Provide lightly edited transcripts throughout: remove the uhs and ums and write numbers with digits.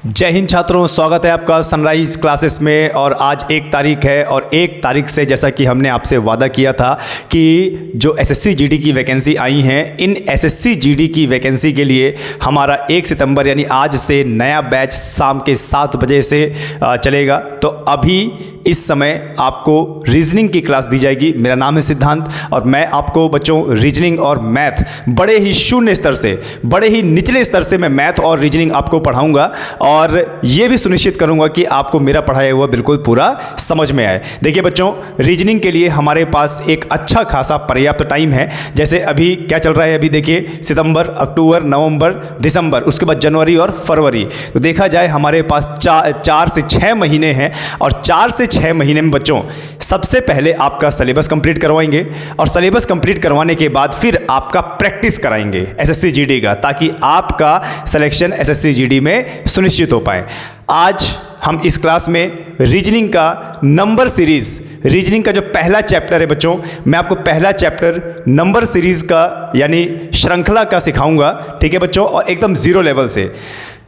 जय हिंद छात्रों, स्वागत है आपका सनराइज क्लासेस में। और आज 1 तारीख है और 1 तारीख से जैसा कि हमने आपसे वादा किया था कि जो एसएससी जीडी की वैकेंसी आई हैं, इन एसएससी जीडी की वैकेंसी के लिए हमारा 1 सितंबर यानी आज से नया बैच शाम के 7 बजे से चलेगा। तो अभी इस समय आपको रीजनिंग की क्लास दी जाएगी। मेरा नाम है सिद्धांत और मैं आपको बच्चों रीजनिंग और मैथ बड़े ही शून्य स्तर से, बड़े ही निचले स्तर से मैं मैथ और रीजनिंग आपको पढ़ाऊंगा और ये भी सुनिश्चित करूंगा कि आपको मेरा पढ़ाया हुआ बिल्कुल पूरा समझ में आए। देखिए बच्चों, रीजनिंग के लिए हमारे पास एक अच्छा खासा पर्याप्त टाइम है। जैसे अभी क्या चल रहा है, अभी देखिए सितंबर, अक्टूबर, नवंबर, दिसंबर, उसके बाद जनवरी और फरवरी। तो देखा जाए हमारे पास 4 से 6 महीने हैं और 4 से 6 महीने में बच्चों सबसे पहले आपका सिलेबस कंप्लीट करवाएंगे और सिलेबस कंप्लीट करवाने के बाद फिर आपका प्रैक्टिस कराएंगे एसएससी जीडी का, ताकि आपका सिलेक्शन एसएससी जीडी में सुनिश्चित हो पाए। आज हम इस क्लास में रीजनिंग का नंबर सीरीज, रीजनिंग का जो पहला चैप्टर है बच्चों, मैं आपको पहला चैप्टर नंबर सीरीज का यानी श्रृंखला का सिखाऊंगा, ठीक है बच्चों, और एकदम जीरो लेवल से।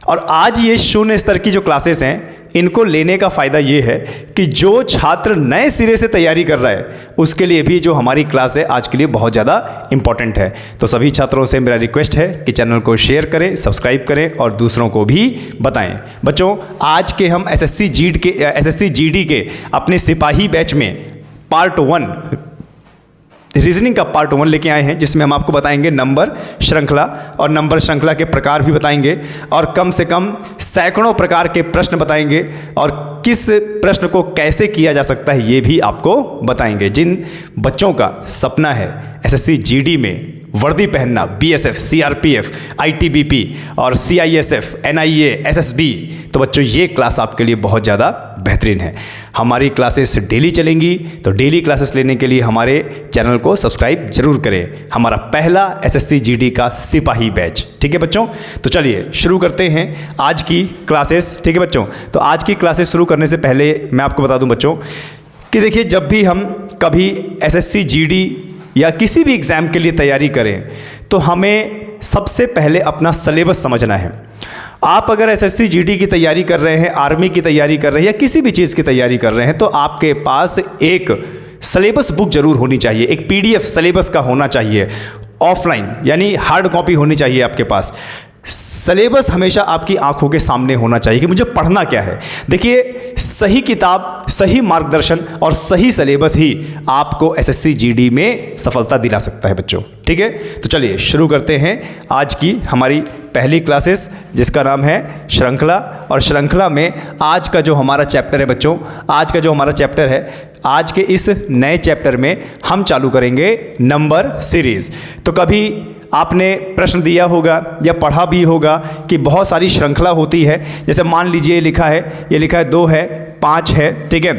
और आज ये शून्य स्तर की जो क्लासेस हैं, इनको लेने का फ़ायदा ये है कि जो छात्र नए सिरे से तैयारी कर रहा है उसके लिए भी जो हमारी क्लास है आज के लिए बहुत ज़्यादा इंपॉर्टेंट है। तो सभी छात्रों से मेरा रिक्वेस्ट है कि चैनल को शेयर करें, सब्सक्राइब करें और दूसरों को भी बताएं। बच्चों, आज के हम एसएससी जीडी के अपने सिपाही बैच में पार्ट 1 रीजनिंग का पार्ट 1 लेके आए हैं, जिसमें हम आपको बताएंगे नंबर श्रृंखला और नंबर श्रृंखला के प्रकार भी बताएंगे और कम से कम सैकड़ों प्रकार के प्रश्न बताएंगे और किस प्रश्न को कैसे किया जा सकता है ये भी आपको बताएंगे। जिन बच्चों का सपना है एसएससी जीडी में वर्दी पहनना, बीएसएफ, सीआरपीएफ, आईटीबीपी और सीआईएसएफ, एनआईए, एसएसबी, तो बच्चों ये क्लास आपके लिए बहुत ज़्यादा बेहतरीन है। हमारी क्लासेस डेली चलेंगी, तो डेली क्लासेस लेने के लिए हमारे चैनल को सब्सक्राइब जरूर करें। हमारा पहला एसएससी जीडी का सिपाही बैच, ठीक है बच्चों। तो चलिए शुरू करते हैं आज की क्लासेस, ठीक है बच्चों। तो आज की क्लासेस शुरू करने से पहले मैं आपको बता दूं बच्चों कि देखिए, जब भी हम कभी एसएससी जीडी या किसी भी एग्ज़ाम के लिए तैयारी करें तो हमें सबसे पहले अपना सिलेबस समझना है। आप अगर एसएससी जीडी की तैयारी कर रहे हैं, आर्मी की तैयारी कर रहे हैं या किसी भी चीज़ की तैयारी कर रहे हैं, तो आपके पास एक सिलेबस बुक जरूर होनी चाहिए, एक पीडीएफ सिलेबस का होना चाहिए, ऑफलाइन यानी हार्ड कॉपी होनी चाहिए आपके पास। सिलेबस हमेशा आपकी आंखों के सामने होना चाहिए कि मुझे पढ़ना क्या है। देखिए, सही किताब, सही मार्गदर्शन और सही सिलेबस ही आपको एसएससी जीडी में सफलता दिला सकता है बच्चों, ठीक है। तो चलिए शुरू करते हैं आज की हमारी पहली क्लासेस, जिसका नाम है श्रृंखला। और श्रृंखला में आज का जो हमारा चैप्टर है बच्चों, आज का जो हमारा चैप्टर है, आज के इस नए चैप्टर में हम चालू करेंगे नंबर सीरीज़। तो कभी आपने प्रश्न दिया होगा या पढ़ा भी होगा कि बहुत सारी श्रृंखला होती है। जैसे मान लीजिए ये लिखा है 2 है, 5 है, ठीक है,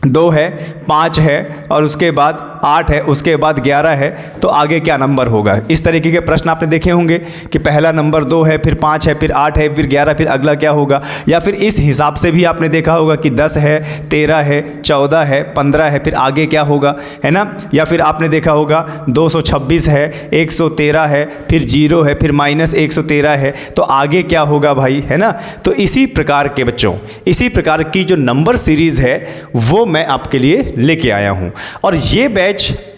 2 है, 5 है और उसके बाद 8 है, उसके बाद 11 है, तो आगे क्या नंबर होगा। इस तरीके के प्रश्न आपने देखे होंगे कि पहला नंबर 2 है, फिर 5 है, फिर 8 है, फिर 11, फिर अगला क्या होगा। या फिर इस हिसाब से भी आपने देखा होगा कि 10 है, 13 है, 14 है, 15 है, फिर आगे क्या होगा, है ना। या फिर आपने देखा होगा 226 है, 113 है, फिर 0 है, फिर -113 है, तो आगे क्या होगा भाई, है ना। तो इसी प्रकार के बच्चों, इसी प्रकार की जो नंबर सीरीज़ है वो मैं आपके लिए लेके आया हूं। और ये बैच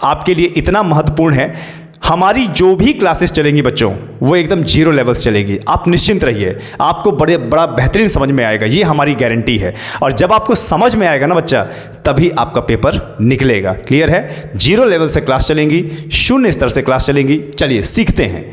आपके लिए इतना महत्वपूर्ण है, हमारी जो भी क्लासेस चलेंगी बच्चों वो एकदम जीरो लेवल से चलेगी। आप निश्चिंत रहिए, आपको बड़ा बेहतरीन समझ में आएगा, ये हमारी गारंटी है। और जब आपको समझ में आएगा ना बच्चा, तभी आपका पेपर निकलेगा। क्लियर है। जीरो लेवल से क्लास चलेंगी, शून्य स्तर से क्लास चलेंगी। चलिए सीखते हैं।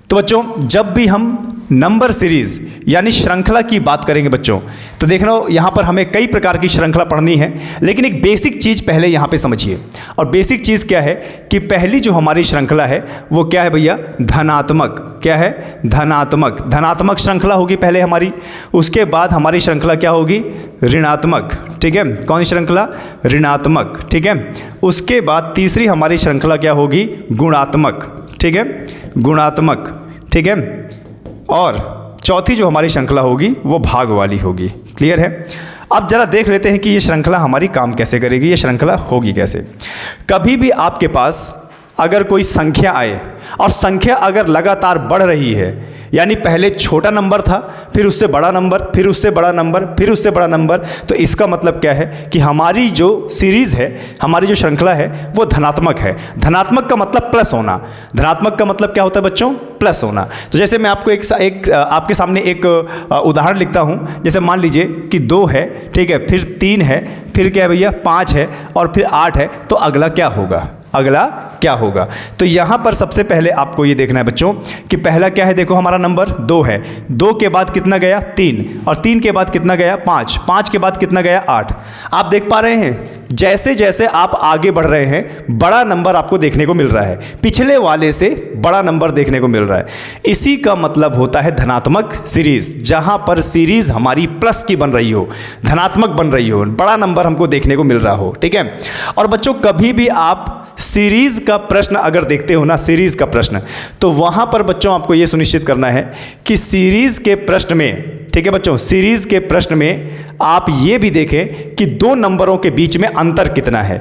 तो बच्चों, जब भी हम नंबर सीरीज़ यानी श्रृंखला की बात करेंगे बच्चों, तो देखना यहाँ पर हमें कई प्रकार की श्रृंखला पढ़नी है, लेकिन एक बेसिक चीज़ पहले यहाँ पे समझिए। और बेसिक चीज़ क्या है कि पहली जो हमारी श्रृंखला है वो क्या है भैया, धनात्मक। क्या है, धनात्मक। धनात्मक श्रृंखला होगी पहले हमारी। उसके बाद हमारी श्रृंखला क्या होगी, ऋणात्मक, ठीक है। कौन सी श्रृंखला, ऋणात्मक, ठीक है। उसके बाद तीसरी हमारी श्रृंखला क्या होगी, गुणात्मक, ठीक है, गुणात्मक, ठीक है। और चौथी जो हमारी श्रृंखला होगी वो भाग वाली होगी। क्लियर है। अब जरा देख लेते हैं कि ये श्रृंखला हमारी काम कैसे करेगी, ये श्रृंखला होगी कैसे। कभी भी आपके पास अगर कोई संख्या आए और संख्या अगर लगातार बढ़ रही है, यानी पहले छोटा नंबर था, फिर उससे बड़ा नंबर, फिर उससे बड़ा नंबर, फिर उससे बड़ा नंबर, तो इसका मतलब क्या है कि हमारी जो सीरीज़ है, हमारी जो श्रृंखला है वो धनात्मक है। धनात्मक का मतलब प्लस होना। धनात्मक का मतलब क्या होता है बच्चों? प्लस होना। तो जैसे मैं आपको आपके सामने एक उदाहरण लिखता हूँ। जैसे मान लीजिए कि 2 है, ठीक है, फिर 3 है, फिर क्या है भैया 5 है, और फिर 8 है, तो अगला क्या होगा? अगला क्या होगा? तो यहाँ पर सबसे पहले आपको ये देखना है बच्चों कि पहला क्या है। देखो हमारा नंबर 2 है, 2 के बाद कितना गया? 3, और 3 के बाद कितना गया? 5, 5 के बाद कितना गया? 8। आप देख पा रहे हैं जैसे जैसे आप आगे बढ़ रहे हैं बड़ा नंबर आपको देखने को मिल रहा है, पिछले वाले से बड़ा नंबर देखने को मिल रहा है। इसी का मतलब होता है धनात्मक सीरीज, जहाँ पर सीरीज हमारी प्लस की बन रही हो, धनात्मक बन रही हो, बड़ा नंबर हमको देखने को मिल रहा हो, ठीक है। और बच्चों कभी भी आप सीरीज का प्रश्न अगर देखते हो ना, सीरीज का प्रश्न, तो वहां पर बच्चों आपको यह सुनिश्चित करना है कि सीरीज के प्रश्न में, ठीक है बच्चों, सीरीज के प्रश्न में आप ये भी देखें कि 2 नंबरों के बीच में अंतर कितना है।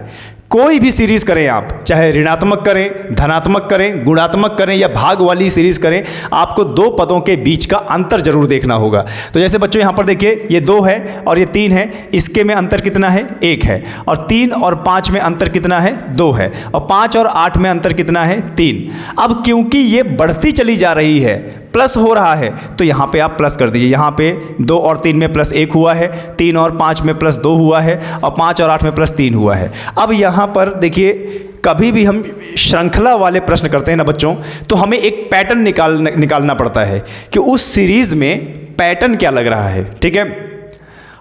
कोई भी सीरीज करें आप, चाहे ऋणात्मक करें, धनात्मक करें, गुणात्मक करें या भाग वाली सीरीज करें, आपको 2 पदों के बीच का अंतर जरूर देखना होगा। तो जैसे बच्चों यहाँ पर देखिए ये 2 है और ये 3 है, इसके में अंतर कितना है? 1 है। और 3 और 5 में अंतर कितना है? 2 है। और 5 और 8 में अंतर कितना है? 3। अब क्योंकि ये बढ़ती चली जा रही है, प्लस हो रहा है, तो यहाँ पे आप प्लस कर दीजिए। यहाँ पे 2 और 3 में प्लस 1 हुआ है, 3 और 5 में प्लस 2 हुआ है, और 5 और 8 में प्लस 3 हुआ है। अब यहाँ पर देखिए कभी भी हम श्रृंखला वाले प्रश्न करते हैं ना बच्चों, तो हमें एक पैटर्न निकालना पड़ता है कि उस सीरीज़ में पैटर्न क्या लग रहा है, ठीक है।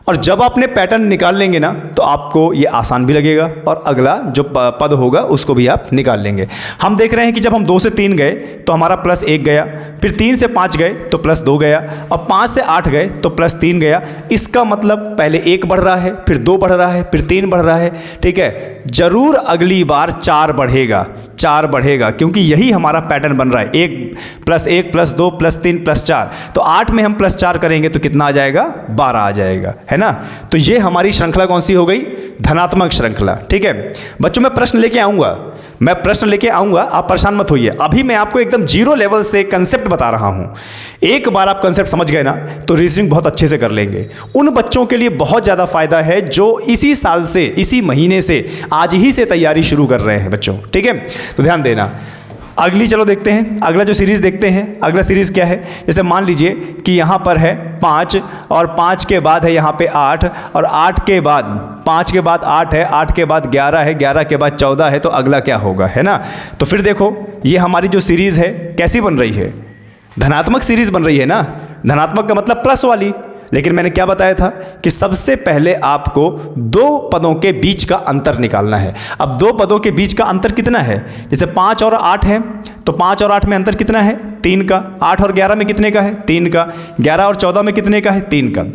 और जब आपने पैटर्न निकाल लेंगे ना तो आपको ये आसान भी लगेगा और अगला जो पद होगा उसको भी आप निकाल लेंगे। हम देख रहे हैं कि जब हम 2 से 3 गए तो हमारा प्लस 1 गया, फिर 3 से 5 गए तो प्लस 2 गया, और 5 से 8 गए तो प्लस 3 गया। इसका मतलब पहले 1 बढ़ रहा है, फिर 2 बढ़ रहा है, फिर 3 बढ़ रहा है, ठीक है। जरूर अगली बार 4 बढ़ेगा, 4 बढ़ेगा, क्योंकि यही हमारा पैटर्न बन रहा है। 1 प्लस 1 प्लस 2 प्लस 3 प्लस 4, तो 8 में हम प्लस 4 करेंगे तो कितना आ जाएगा? 12 आ जाएगा, है ना। तो ये हमारी श्रृंखला कौन सी हो गई? धनात्मक श्रृंखला, ठीक है बच्चों। मैं प्रश्न लेके आऊंगा, आप परेशान मत होइए। अभी मैं आपको एकदम 0 लेवल से कंसेप्ट बता रहा हूं। एक बार आप कंसेप्ट समझ गए ना तो रीजनिंग बहुत अच्छे से कर लेंगे। उन बच्चों के लिए बहुत ज़्यादा फायदा है जो इसी साल से, इसी महीने से, आज ही से तैयारी शुरू कर रहे हैं बच्चों, ठीक है। तो ध्यान देना। अगली चलो देखते हैं, अगला जो सीरीज़ देखते हैं। अगला सीरीज़ क्या है? जैसे मान लीजिए कि यहाँ पर है 5 और 5 के बाद है यहाँ पे 8, और 8 के बाद 5 के बाद 8 है, 8 के बाद 11 है, 11 के बाद 14 है, तो अगला क्या होगा, है ना। तो फिर देखो ये हमारी जो सीरीज़ है कैसी बन रही है? धनात्मक सीरीज़ बन रही है ना। धनात्मक का मतलब प्लस वाली। लेकिन मैंने क्या बताया था कि सबसे पहले आपको 2 पदों के बीच का अंतर निकालना है। अब 2 पदों के बीच का अंतर कितना है? जैसे 5 और 8 है तो 5 और 8 में अंतर कितना है? 3 का। 8 और 11 में कितने का है? 3 का। 11 और 14 में कितने का है? 3 का।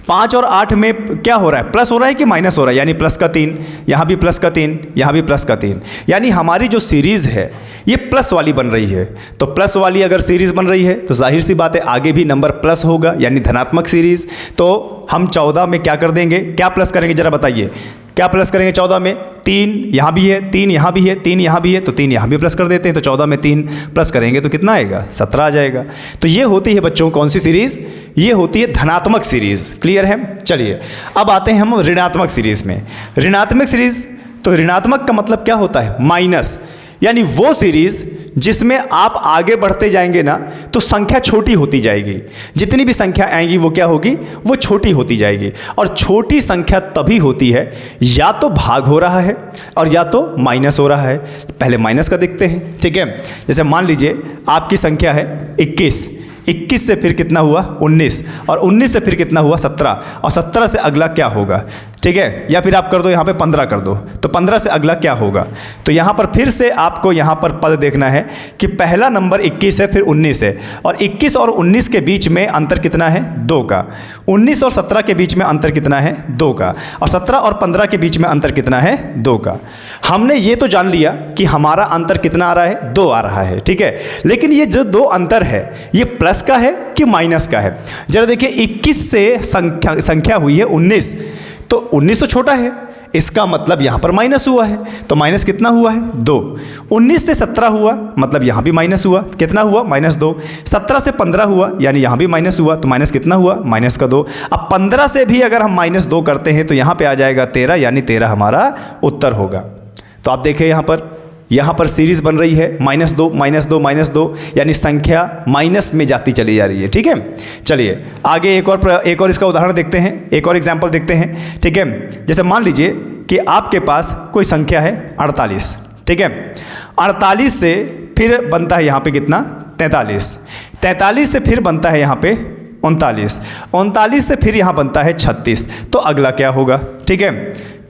5 और 8 में क्या हो रहा है? प्लस हो रहा है कि माइनस हो रहा है? यानी प्लस का 3, यहाँ भी प्लस का 3, यहाँ भी प्लस का 3। यानी हमारी जो सीरीज़ है ये प्लस वाली बन रही है। तो प्लस वाली अगर सीरीज़ बन रही है तो जाहिर सी बात है आगे भी नंबर प्लस होगा, यानी धनात्मक सीरीज़। तो हम 14 में क्या कर देंगे? क्या प्लस करेंगे ज़रा बताइए? क्या प्लस करेंगे 14 में? 3 यहाँ भी है, 3 यहाँ भी है, 3 यहाँ भी है, तो 3 यहाँ भी प्लस कर देते हैं। तो 14 में 3 प्लस करेंगे तो कितना आएगा? 17 आ जाएगा। तो ये होती है बच्चों कौन सी सीरीज़? ये होती है धनात्मक सीरीज़। क्लियर है? चलिए अब आते हैं हम ऋणात्मक सीरीज़ में। ऋणात्मक सीरीज़, तो ऋणात्मक का मतलब क्या होता है? माइनस, यानी वो सीरीज़ जिसमें आप आगे बढ़ते जाएंगे ना तो संख्या छोटी होती जाएगी। जितनी भी संख्या आएंगी वो क्या होगी? वो छोटी होती जाएगी। और छोटी संख्या तभी होती है या तो भाग हो रहा है और या तो माइनस हो रहा है। पहले माइनस का देखते हैं, ठीक है। जैसे मान लीजिए आपकी संख्या है 21, 21 से फिर कितना हुआ? 19, और 19 से फिर कितना हुआ? 17, और 17 से अगला क्या होगा? ठीक है, या फिर आप कर दो यहाँ पे 15 कर दो, तो 15 से अगला क्या होगा? तो यहाँ पर फिर से आपको यहाँ पर पद देखना है कि पहला नंबर 21 है, फिर 19 है, और 21 और 19 के बीच में अंतर कितना है? 2 का। 19 और 17 के बीच में अंतर कितना है? 2 का। और 17 और 15 के बीच में अंतर कितना है? 2 का। हमने ये तो जान लिया कि हमारा अंतर कितना आ रहा है? 2 आ रहा है, ठीक है। लेकिन ये जो 2 अंतर है ये प्लस का है कि माइनस का है? जरा देखिए, 21 से संख्या हुई है 19, तो 19 तो छोटा है, इसका मतलब यहाँ पर माइनस हुआ है, तो माइनस कितना हुआ है 2। 19 से 17 हुआ, मतलब यहाँ भी माइनस हुआ, कितना हुआ -2। 17 से 15 हुआ, यानी यहाँ भी माइनस हुआ, तो माइनस कितना हुआ -2। अब 15 से भी अगर हम -2 करते हैं तो यहाँ पे आ जाएगा 13, यानी 13 हमारा उत्तर होगा। तो आप देखें यहाँ पर सीरीज बन रही है -2 -2 -2, यानी संख्या माइनस में जाती चली जा रही है। ठीक है, चलिए आगे एक और इसका उदाहरण देखते हैं, एक और एग्जाम्पल देखते हैं। ठीक है, जैसे मान लीजिए कि आपके पास कोई संख्या है 48। ठीक है, 48 से फिर बनता है यहाँ पे कितना 43, 43 से फिर बनता है यहाँ पे 39, 39 से फिर यहाँ बनता है 36। तो अगला क्या होगा? ठीक है,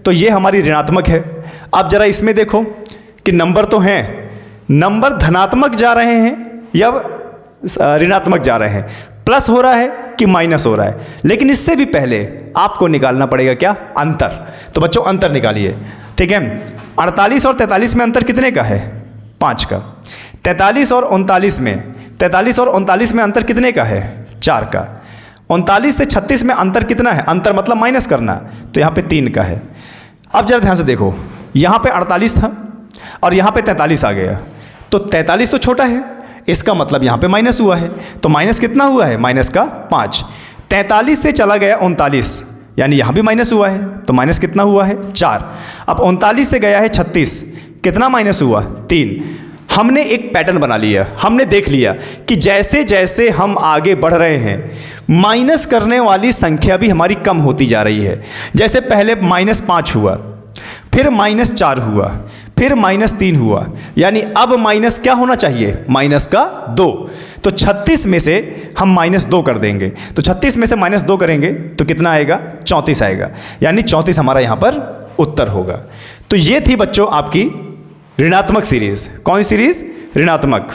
तो ये हमारी ऋणात्मक है। अब जरा इसमें देखो कि नंबर तो हैं, नंबर धनात्मक जा रहे हैं या ऋणात्मक जा रहे हैं, प्लस हो रहा है कि माइनस हो रहा है। लेकिन इससे भी पहले आपको निकालना पड़ेगा क्या? अंतर। तो बच्चों अंतर निकालिए। ठीक है, 48 और 43 में अंतर कितने का है? 5 का। 43 और 39 में अंतर कितने का है? 4 का। 39 से 36 में अंतर कितना है? अंतर मतलब माइनस करना, तो यहाँ पे 3 का है। अब जरा ध्यान से देखो, यहाँ पे 48 था और यहाँ पे 43 आ गया, तो 43 तो छोटा है, इसका मतलब यहाँ पे माइनस हुआ है। तो माइनस कितना हुआ है? माइनस का 5। 43 से चला गया 39, यानी यहाँ भी माइनस हुआ है, तो माइनस कितना हुआ है? 4। अब 39 से गया है 36, कितना माइनस हुआ? 3। हमने एक पैटर्न बना लिया, हमने देख लिया कि जैसे जैसे हम आगे बढ़ रहे हैं माइनस करने वाली संख्या भी हमारी कम होती जा रही है। जैसे पहले -5 हुआ, फिर -4 हुआ, फिर -3 हुआ, यानी अब माइनस क्या होना चाहिए? -2। तो 36 में से हम -2 कर देंगे, तो 36 में से -2 करेंगे तो कितना आएगा? 34 आएगा, यानी 34 हमारा यहाँ पर उत्तर होगा। तो ये थी बच्चों आपकी ऋणात्मक सीरीज। कौन सी सीरीज? ऋणात्मक।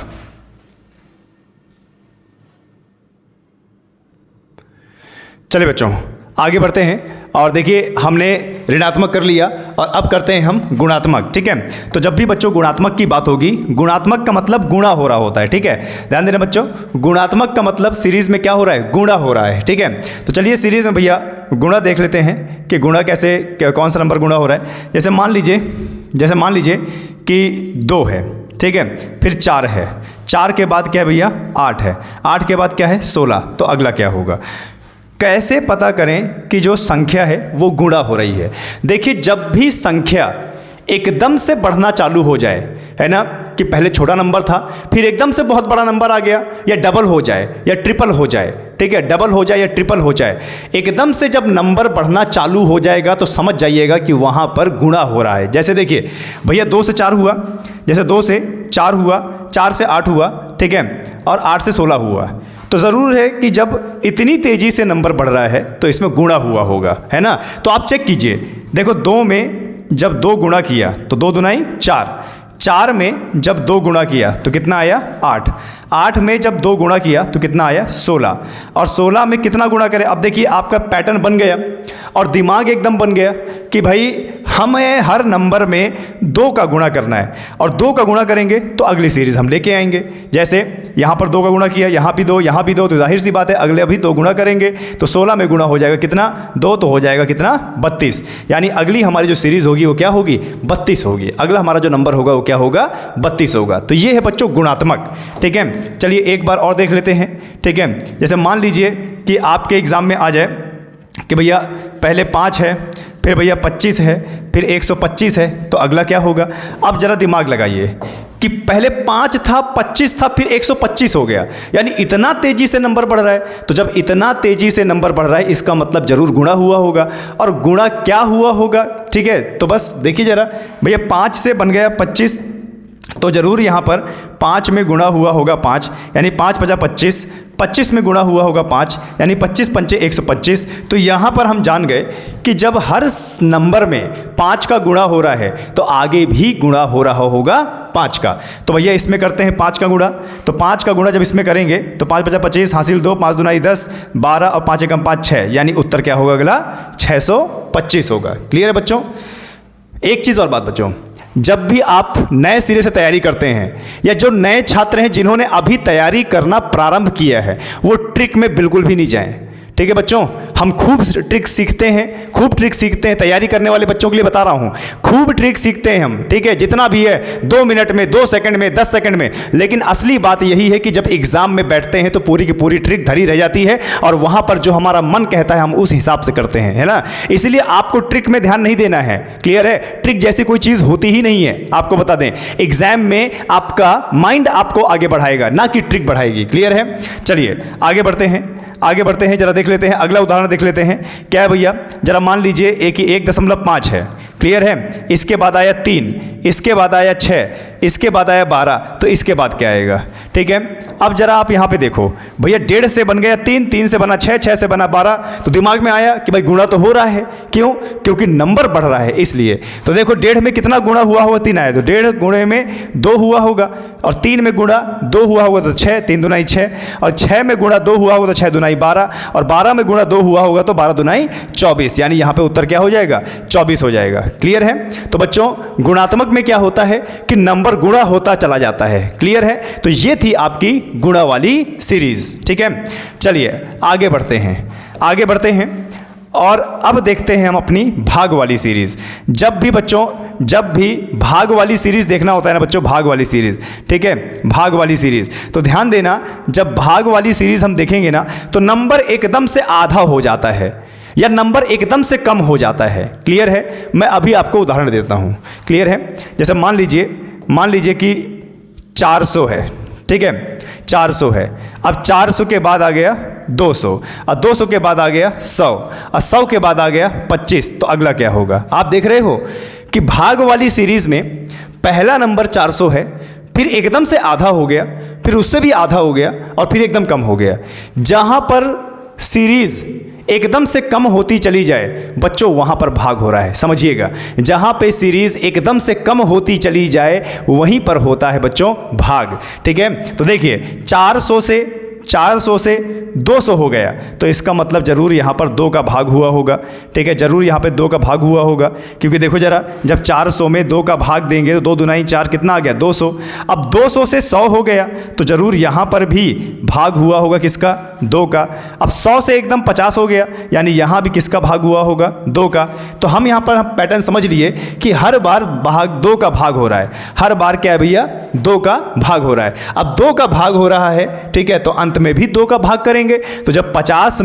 चलिए बच्चों आगे बढ़ते हैं, और देखिए हमने ऋणात्मक कर लिया और अब करते हैं हम गुणात्मक। ठीक है, तो जब भी बच्चों गुणात्मक की बात होगी, गुणात्मक का मतलब गुणा हो रहा होता है। ठीक है, ध्यान देना बच्चों, गुणात्मक का मतलब सीरीज में क्या हो रहा है? गुणा हो रहा है। ठीक है, तो चलिए सीरीज में भैया गुणा देख लेते हैं कि गुणा कैसे, कौन सा नंबर गुणा हो रहा है। जैसे मान लीजिए कि 2 है, ठीक है, फिर 4 है, 4 के बाद क्या है भैया? 8 है, 8 के बाद क्या है? 16। तो अगला क्या होगा? कैसे पता करें कि जो संख्या है वो गुणा हो रही है? देखिए, जब भी संख्या एकदम से बढ़ना चालू हो जाए, है ना, कि पहले छोटा नंबर था फिर एकदम से बहुत बड़ा नंबर आ गया, या डबल हो जाए या ट्रिपल हो जाए, ठीक है, डबल हो जाए या ट्रिपल हो जाए, एकदम से जब नंबर बढ़ना चालू हो जाएगा तो समझ जाइएगा कि वहाँ पर गुणा हो रहा है। जैसे देखिए भैया 2 से 4 हुआ, जैसे 2 से 4 हुआ, 4 से 8 हुआ, ठीक है, और 8 से 16 हुआ, तो ज़रूर है कि जब इतनी तेज़ी से नंबर बढ़ रहा है तो इसमें गुणा हुआ होगा, है ना। तो आप चेक कीजिए, देखो 2 में जब 2 गुणा किया तो 2 दूनाई 4, 4 में जब 2 गुणा किया तो कितना आया? 8, 8 में जब 2 गुणा किया तो कितना आया? 16, और 16 में कितना गुणा करें? अब देखिए आपका पैटर्न बन गया और दिमाग एकदम बन गया कि भाई हमें हर नंबर में 2 का गुणा करना है, और 2 का गुणा करेंगे तो अगली सीरीज़ हम लेके आएंगे। जैसे यहाँ पर 2 का गुणा किया, यहाँ भी 2, यहाँ भी 2, तो जाहिर सी बात है अगले अभी 2 गुणा करेंगे तो 16 में गुणा हो जाएगा कितना? 2, तो हो जाएगा कितना? 32, यानी अगली हमारी जो सीरीज़ होगी वो क्या होगी? 32 होगी। अगला हमारा जो नंबर होगा वो क्या होगा? 32 होगा। तो ये है बच्चों गुणात्मक। ठीक है, चलिए एक बार और देख लेते हैं। ठीक है, जैसे मान लीजिए कि आपके एग्ज़ाम में आ जाए कि भैया पहले 5 है, फिर भैया 25 है, फिर 125 है, तो अगला क्या होगा? अब ज़रा दिमाग लगाइए कि पहले 5 था, 25 था, फिर 125 हो गया, यानी इतना तेज़ी से नंबर बढ़ रहा है। तो जब इतना तेज़ी से नंबर बढ़ रहा है इसका मतलब ज़रूर गुणा हुआ होगा, और गुणा क्या हुआ होगा? ठीक है, तो बस देखिए ज़रा भैया 5 से बन गया 25, तो ज़रूर यहाँ पर 5 में गुणा हुआ होगा 5, यानी 5 × 25, 25 में गुणा हुआ होगा 5, यानी 25 × 5 = 125। तो यहाँ पर हम जान गए कि जब हर नंबर में 5 का गुणा हो रहा है तो आगे भी गुणा हो रहा होगा 5 का। तो भैया इसमें करते हैं 5 का गुणा, तो 5 का गुणा जब इसमें करेंगे तो 5 × 25 हासिल 2, 5 दूना 10, 12 और 5 × 5 6, यानी उत्तर क्या होगा? अगला 625 होगा। क्लियर है बच्चों? एक चीज़ और बात बच्चों, जब भी आप नए सिरे से तैयारी करते हैं, या जो नए छात्र हैं जिन्होंने अभी तैयारी करना प्रारंभ किया है, वो ट्रिक में बिल्कुल भी नहीं जाएं। ठीक ठीक है बच्चों, हम खूब ट्रिक सीखते हैं, खूब ट्रिक सीखते हैं, तैयारी करने वाले बच्चों के लिए बता रहा हूं, खूब ट्रिक सीखते हैं हम, ठीक है, जितना भी है 2 मिनट में, 2 सेकंड में, 10 सेकंड में। लेकिन असली बात यही है कि जब एग्जाम में बैठते हैं तो पूरी की पूरी ट्रिक धरी रह जाती है और वहां पर जो हमारा मन कहता है हम उस हिसाब से करते हैं, है ना। इसलिए आपको ट्रिक में ध्यान नहीं देना है, क्लियर है। ट्रिक जैसी कोई चीज होती ही नहीं है, आपको बता दें। एग्जाम में आपका माइंड आपको आगे बढ़ाएगा, ना कि ट्रिक बढ़ाएगी, क्लियर है। चलिए आगे बढ़ते हैं, आगे बढ़ते हैं, जरा देख लेते हैं, अगला उदाहरण देख लेते हैं। क्या है भैया, जरा मान लीजिए 1.5 है, क्लियर है। इसके बाद आया 3, इसके बाद आया 6, इसके बाद आया 12, तो इसके बाद क्या आएगा, ठीक है। अब जरा आप यहां पे देखो भैया, 1.5 से बन गया 3, 3 से बना 6, 6 से बना 12, तो दिमाग में आया कि भाई गुणा तो हो रहा है, क्यों, क्योंकि नंबर बढ़ रहा है इसलिए। तो देखो 1.5 में कितना गुणा हुआ होगा, 3 आया, तो 1.5 गुणे में 2 हुआ होगा, और 3 में गुणा 2 हुआ होगा तो 6, 3 दूनाई 6, और 6 में गुणा 2 हुआ होगा तो 6 दूनाई 12, और 12 में गुणा 2 हुआ होगा तो 12 दूनाई 24, यानी यहां पे उत्तर क्या हो जाएगा, 24 हो जाएगा, क्लियर है। तो बच्चों गुणात्मक में क्या होता है कि नंबर गुणा होता चला जाता है, क्लियर है। तो ये थी आपकी गुणा वाली सीरीज, ठीक है। चलिए आगे बढ़ते हैं, आगे बढ़ते हैं और अब देखते हैं हम अपनी भाग वाली सीरीज। जब भी बच्चों, जब भी भाग वाली सीरीज देखना होता है ना बच्चों, भाग वाली सीरीज, ठीक है, भाग वाली सीरीज, तो ध्यान देना, जब भाग वाली सीरीज हम देखेंगे ना तो नंबर एकदम से आधा हो जाता है या नंबर एकदम से कम हो जाता है, क्लियर है। मैं अभी आपको उदाहरण देता हूं, क्लियर है। जैसे मान लीजिए कि 400 है, ठीक है, 400 है। अब 400 के बाद आ गया 200, और 200 के बाद आ गया 100, और 100 के बाद आ गया 25, तो अगला क्या होगा। आप देख रहे हो कि भाग वाली सीरीज में पहला नंबर 400 है, फिर एकदम से आधा हो गया, फिर उससे भी आधा हो गया, और फिर एकदम कम हो गया। जहां पर सीरीज एकदम से कम होती चली जाए बच्चों, वहां पर भाग हो रहा है, समझिएगा। जहां पे सीरीज एकदम से कम होती चली जाए वहीं पर होता है बच्चों भाग, ठीक है। तो देखिए 400 से 200 हो गया, तो इसका मतलब जरूर यहाँ पर 2 का भाग हुआ होगा, ठीक है, जरूर यहाँ पे 2 का भाग हुआ होगा, क्योंकि देखो जरा, जब 400 में 2 का भाग देंगे तो 2 दूनाई 4, कितना आ गया 200। अब 200 से 100 हो गया, तो जरूर यहाँ पर भी भाग हुआ होगा, किसका, 2 का। अब 100 से एकदम 50 हो गया, यानी यहाँ भी किसका भाग हुआ होगा, 2 का। तो हम यहाँ पर पैटर्न समझ लिए कि हर बार भाग 2 का भाग हो रहा है, हर बार क्या है भैया, 2 का भाग हो रहा है। अब 2 का भाग हो रहा है, ठीक है, तो अंत में भी 2 का भाग करेंगे। तो जब 50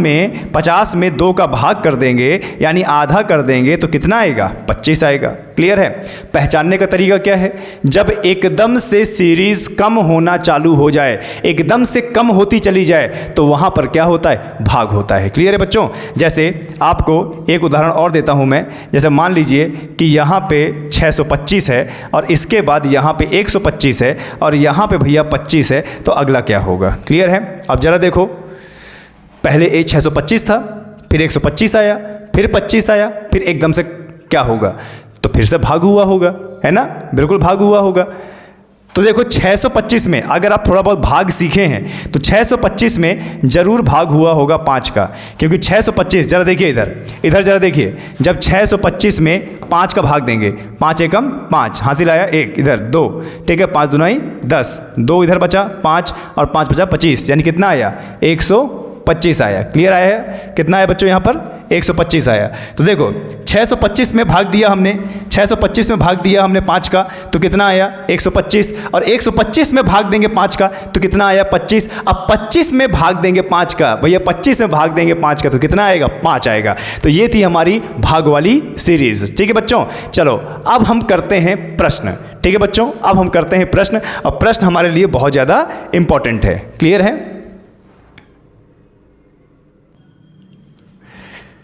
में 2 का भाग कर देंगे यानी आधा कर देंगे तो कितना आएगा, 25 आएगा, क्लियर है। पहचानने का तरीका क्या है, जब एकदम से सीरीज कम होना चालू हो जाए, एकदम से कम होती चली जाए, तो वहां पर क्या होता है, भाग होता है, क्लियर है बच्चों। जैसे आपको एक उदाहरण और देता हूं मैं, जैसे मान लीजिए कि यहां पे 625 है, और इसके बाद यहां पे 125 है, और यहां पे भैया 25 है, तो अगला क्या होगा, क्लियर है। अब जरा देखो, पहले 625 था, फिर 125 आया, फिर 25 आया, फिर एकदम से क्या होगा, तो फिर से भाग हुआ होगा, है ना, बिल्कुल भाग हुआ होगा। तो देखो 625 में अगर आप थोड़ा बहुत भाग सीखे हैं तो 625 में जरूर भाग हुआ होगा 5 का, क्योंकि 625, जरा देखिए इधर जरा देखिए, जब 625 में 5 का भाग देंगे, 5 एकम 5, हासिल आया 1, इधर 2, ठीक है, 5 दूनाई 10, 2 इधर बचा 5, और 5 बचा 25, यानी कितना आया, 125 आया, क्लियर आया है। कितना आया बच्चों यहाँ पर, 125 आया। तो देखो 625 में भाग दिया हमने, 625 में भाग दिया हमने 5 का, तो कितना आया, 125, और 125 में भाग देंगे 5 का, तो कितना आया, 25। अब 25 में भाग देंगे 5 का, भैया 25 में भाग देंगे 5 का, तो कितना आएगा, 5 आएगा। तो ये थी हमारी भाग वाली सीरीज, ठीक है बच्चों। चलो अब हम करते हैं प्रश्न, ठीक है बच्चों, अब हम करते हैं प्रश्न, और प्रश्न हमारे लिए बहुत ज़्यादा इंपॉर्टेंट है, क्लियर है।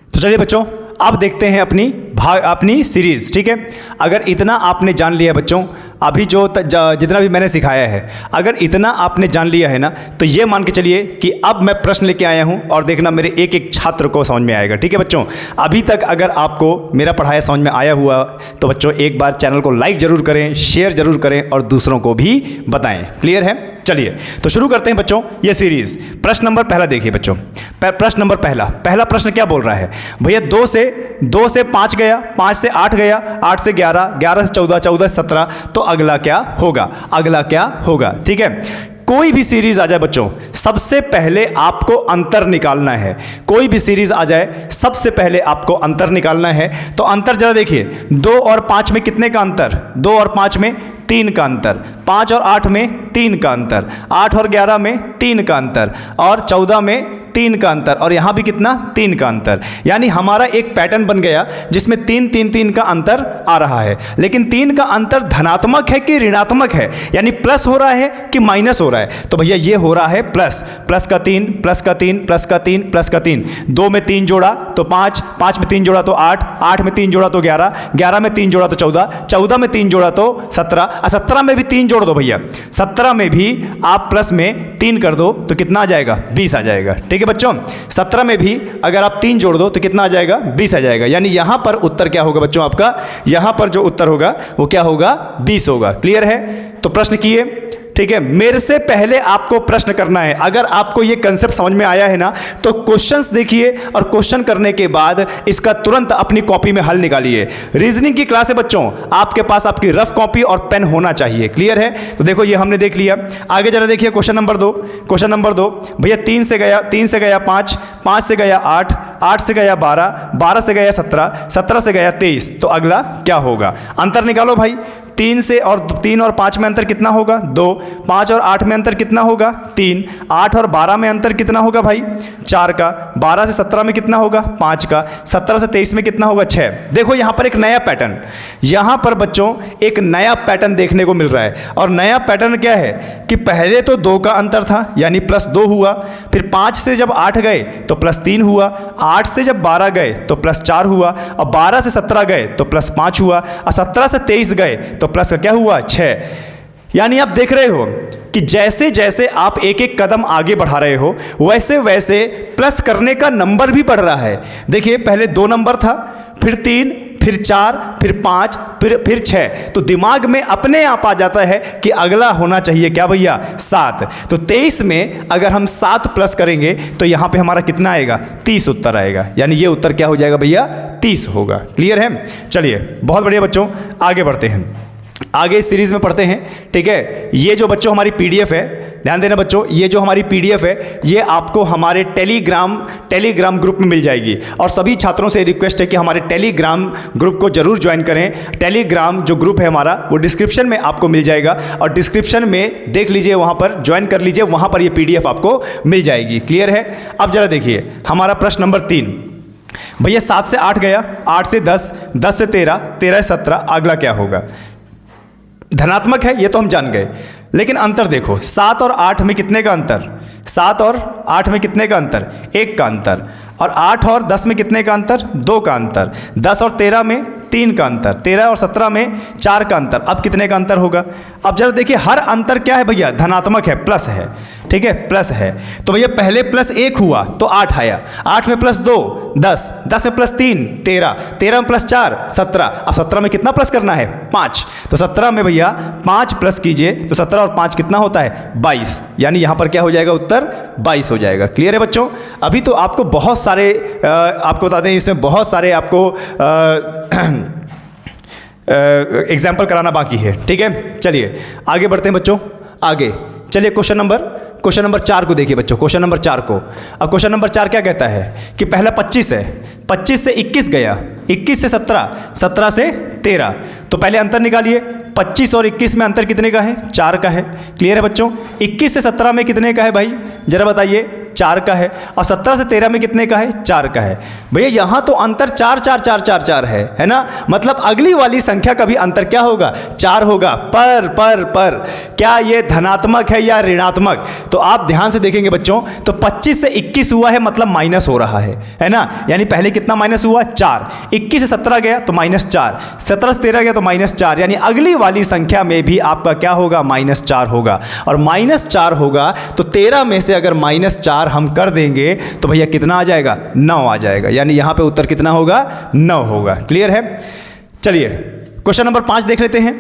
तो चलिए बच्चों अब देखते हैं अपनी सीरीज, ठीक है। अगर इतना आपने जान लिया बच्चों, अभी जितना भी मैंने सिखाया है, अगर इतना आपने जान लिया है ना, तो ये मान के चलिए कि अब मैं प्रश्न लेके आया हूँ, और देखना मेरे एक एक छात्र को समझ में आएगा, ठीक है बच्चों। अभी तक अगर आपको मेरा पढ़ाया समझ में आया हुआ तो बच्चों एक बार चैनल को लाइक ज़रूर करें, शेयर ज़रूर करें, और दूसरों को भी बताएं, क्लियर है। चलिए तो शुरू करते हैं बच्चों ये सीरीज। प्रश्न नंबर पहला देखिए बच्चों, प्रश्न नंबर पहला प्रश्न क्या बोल रहा है भैया, 2 से 5 गया, 5 से 8 गया, 8 से 11, 11 से 14, 14 से 17, तो अगला क्या होगा, अगला क्या होगा, ठीक है। कोई भी सीरीज आ जाए बच्चों, सबसे पहले आपको अंतर निकालना है। कोई भी सीरीज आ जाए सबसे पहले आपको अंतर निकालना है। तो अंतर जरा देखिए, 2 और 5 में कितने का अंतर? 2 और 5 में 3 का अंतर, 5 और 8 में 3 का अंतर, 8 और 11 में 3 का अंतर, और 14 में 3 का अंतर, और यहाँ भी कितना? 3 का अंतर। यानी हमारा एक पैटर्न बन गया जिसमें 3 3 3 का अंतर आ रहा है। लेकिन 3 का अंतर धनात्मक है कि ऋणात्मक है, यानी प्लस हो रहा है कि माइनस हो रहा है? तो भैया ये हो रहा है प्लस। प्लस का 3, प्लस का 3, प्लस का 3, प्लस का 3। 2 में 3 जोड़ा तो 5, 5 में 3 जोड़ा तो 8, 8 में 3 जोड़ा तो 11, 11 में 3 जोड़ा तो 14, 14 में 3 जोड़ा तो 17, 17 में भी 3 जोड़ दो भैया, 17 में भी आप प्लस में 3 कर दो तो कितना आ जाएगा? 20 आ जाएगा। ठीक है बच्चों, 17 में भी अगर आप 3 जोड़ दो तो कितना आ जाएगा? 20 आ जाएगा। यानी यहां पर उत्तर क्या होगा बच्चों आपका? यहां पर जो उत्तर होगा वो क्या होगा? 20 होगा। क्लियर है? तो प्रश्न किए, ठीक है। मेरे से पहले आपको प्रश्न करना है। अगर आपको ये कंसेप्ट समझ में आया है ना, तो क्वेश्चंस देखिए और क्वेश्चन करने के बाद इसका तुरंत अपनी कॉपी में हल निकालिए। रीजनिंग की क्लास है बच्चों, आपके पास आपकी रफ कॉपी और पेन होना चाहिए। क्लियर है? तो देखो ये हमने देख लिया। आगे जरा देखिए क्वेश्चन नंबर 2। क्वेश्चन नंबर 2 भैया 3 से गया 5, 5 से गया 8, 8 से गया 12, 12 से गया 17, 17 से गया 23। तो अगला क्या होगा? अंतर निकालो भाई। 3 और 5 में अंतर कितना होगा? 2। 5 और 8 में अंतर कितना होगा? 3। 8 और 12 में अंतर कितना होगा भाई? 4 का। 12 से 17 में कितना होगा? 5 का। 17 से 23 में कितना होगा? 6। देखो यहाँ पर एक नया पैटर्न, यहाँ पर बच्चों एक नया पैटर्न देखने को मिल रहा है। और नया पैटर्न क्या है कि पहले तो 2 का अंतर था, यानी +2 हुआ। फिर 5 से जब 8 गए तो +3 हुआ। 8 से जब 12 गए तो +4 हुआ। और 12 से 17 गए तो +5 हुआ। और 17 से 23 गए तो प्लस का क्या हुआ? 6। यानी आप देख रहे हो कि जैसे जैसे आप एक एक कदम आगे बढ़ा रहे हो, वैसे वैसे प्लस करने का नंबर भी बढ़ रहा है। देखिए पहले 2 नंबर था, फिर 3, फिर 4, फिर 5, फिर 6। तो दिमाग में अपने आप आ जाता है कि अगला होना चाहिए क्या भैया? 7। तो 23 में अगर हम 7 प्लस करेंगे तो यहाँ पे हमारा कितना आएगा? 30 उत्तर आएगा। यानी ये उत्तर क्या हो जाएगा भैया? 30 होगा। क्लियर है? चलिए बहुत बढ़िया बच्चों, आगे बढ़ते हैं। आगे इस सीरीज में पढ़ते हैं। ठीक है, ये जो बच्चों हमारी पीडीएफ है, ध्यान देना बच्चों, ये जो हमारी पीडीएफ है ये आपको हमारे टेलीग्राम ग्रुप में मिल जाएगी। और सभी छात्रों से रिक्वेस्ट है कि हमारे टेलीग्राम ग्रुप को जरूर ज्वाइन करें। टेलीग्राम जो ग्रुप है हमारा वो डिस्क्रिप्शन में आपको मिल जाएगा, और डिस्क्रिप्शन में देख लीजिए, वहाँ पर ज्वाइन कर लीजिए, वहाँ पर ये पीडीएफ आपको मिल जाएगी। क्लियर है? अब जरा देखिए हमारा प्रश्न नंबर 3 भैया 7 से 8 गया, 8 से 10, 10 से 13, 13 से 17, अगला क्या होगा? धनात्मक है ये तो हम जान गए, लेकिन अंतर देखो, 7 और 8 में कितने का अंतर? 7 और 8 में कितने का अंतर? 1 का अंतर। और 8 और 10 में कितने का अंतर? 2 का अंतर। 10 और 13 में 3 का अंतर। 13 और 17 में 4 का अंतर। अब कितने का अंतर होगा? अब जरा देखिए, हर अंतर क्या है भैया? धनात्मक है, प्लस है। ठीक है, प्लस है। तो भैया पहले +1 हुआ तो 8 आया, 8 में +2 10, 10 में +3 13, 13 में +4 17। अब 17 में कितना प्लस करना है? 5। तो 17 में भैया 5 प्लस कीजिए तो 17 और 5 कितना होता है? 22। यानी यहाँ पर क्या हो जाएगा? उत्तर 22 हो जाएगा। क्लियर है बच्चों? अभी तो आपको बहुत सारे आपको बता दें, इसमें बहुत सारे आपको एग्जाम्पल कराना बाकी है। ठीक है, चलिए आगे बढ़ते हैं बच्चों। आगे चलिए क्वेश्चन नंबर 4 को देखिए बच्चों। क्वेश्चन नंबर 4 को, अब क्वेश्चन नंबर 4 क्या कहता है कि पहला 25 है, 25 से 21 गया, 21 से 17, 17 से 13। तो पहले अंतर निकालिए। 25 और 21 में अंतर कितने का है? 4 का है। क्लियर है बच्चों? 21 से 17 में कितने का है भाई? जरा बताइए। 4 का है। और 17 से 13 में कितने का है? 4 का है। भैया यहाँ तो अंतर 4 4 4 4 4 है ना? मतलब अगली वाली संख्या का भी अंतर क्या होगा? 4 होगा। पर क्या ये धनात्मक है या ऋणात्मक? तो आप ध्यान से देखेंगे बच्चों, तो 25 से 21 हुआ है मतलब माइनस हो रहा है ना? यानी पहले कितना माइनस हुआ? 4। 21 से 17 गया तो -4, 17 से 13 गया तो -4। यानी अगली वाली संख्या में भी आपका क्या होगा? -4 होगा। और -4 होगा तो 13 में से अगर -4 हम कर देंगे तो भैया कितना आ जाएगा? 9 आ जाएगा। यानी यहां पे उत्तर कितना होगा? 9 होगा। क्लियर है? चलिए क्वेश्चन नंबर 5 देख लेते हैं।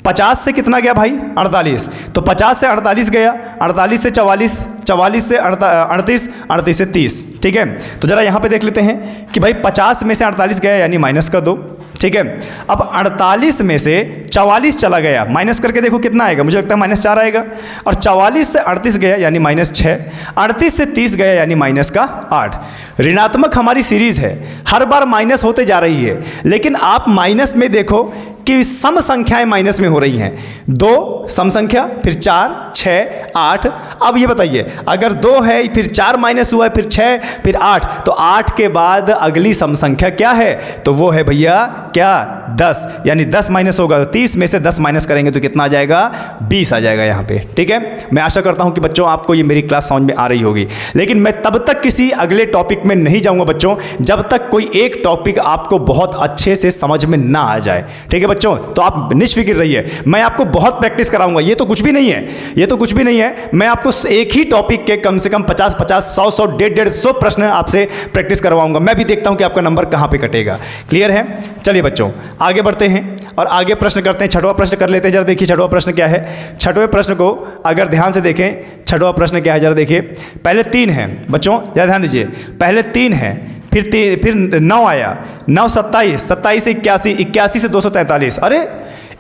50 से कितना गया भाई? 48। तो 50 से 48 गया, 48 से 44, 44 से 38, 38 से 30। ठीक है, तो जरा यहाँ पे देख लेते हैं कि भाई 50 में से 48 गया यानी माइनस का 2। ठीक है। अब 48 में से 44 चला गया, माइनस करके देखो कितना आएगा, मुझे लगता है -4 आएगा। और 44 से 38 गया यानी -6, 38 से 30 गया यानी -8। ऋणात्मक हमारी सीरीज है, हर बार माइनस होते जा रही है, लेकिन आप माइनस में देखो कि सम संख्याएं माइनस में हो रही हैं। 2 सम संख्या, फिर 4, 6, 8। अब ये बताइए, अगर 2 है, फिर 4 माइनस हुआ है, फिर 6, फिर 8, तो 8 के बाद अगली सम संख्या क्या है? तो वो है भैया क्या? 10। यानी 10 माइनस होगा तो 30 में से 10 माइनस करेंगे तो कितना आ जाएगा? 20 आ जाएगा यहाँ पे। ठीक है, मैं आशा करता हूँ कि बच्चों आपको ये मेरी क्लास समझ में आ रही होगी, लेकिन मैं तब तक किसी अगले टॉपिक में नहीं जाऊँगा बच्चों जब तक कोई एक टॉपिक आपको बहुत अच्छे से समझ में ना आ जाए। ठीक है बच्चों, तो आप निश्चिंत रहिए, मैं आपको बहुत प्रैक्टिस कराऊंगा। ये तो कुछ भी नहीं है, ये तो कुछ भी नहीं है। मैं आपको एक ही टॉपिक के कम से कम 50, 100, 150 प्रश्न आपसे प्रैक्टिस करवाऊंगा। मैं भी देखता हूं कि आपका नंबर कहां पे कटेगा। क्लियर है? चलिए बच्चों आगे बढ़ते हैं और आगे प्रश्न करते हैं। छठवां प्रश्न कर लेते हैं, जरा देखिए छठवां प्रश्न क्या है। छठवें प्रश्न को अगर ध्यान से देखें, छठवां प्रश्न क्या है जरा देखिए। पहले 3 है बच्चों, जरा ध्यान दीजिए, पहले 3 है, फिर 9 आया, 9 27, 27 से 81, 81 से 243। अरे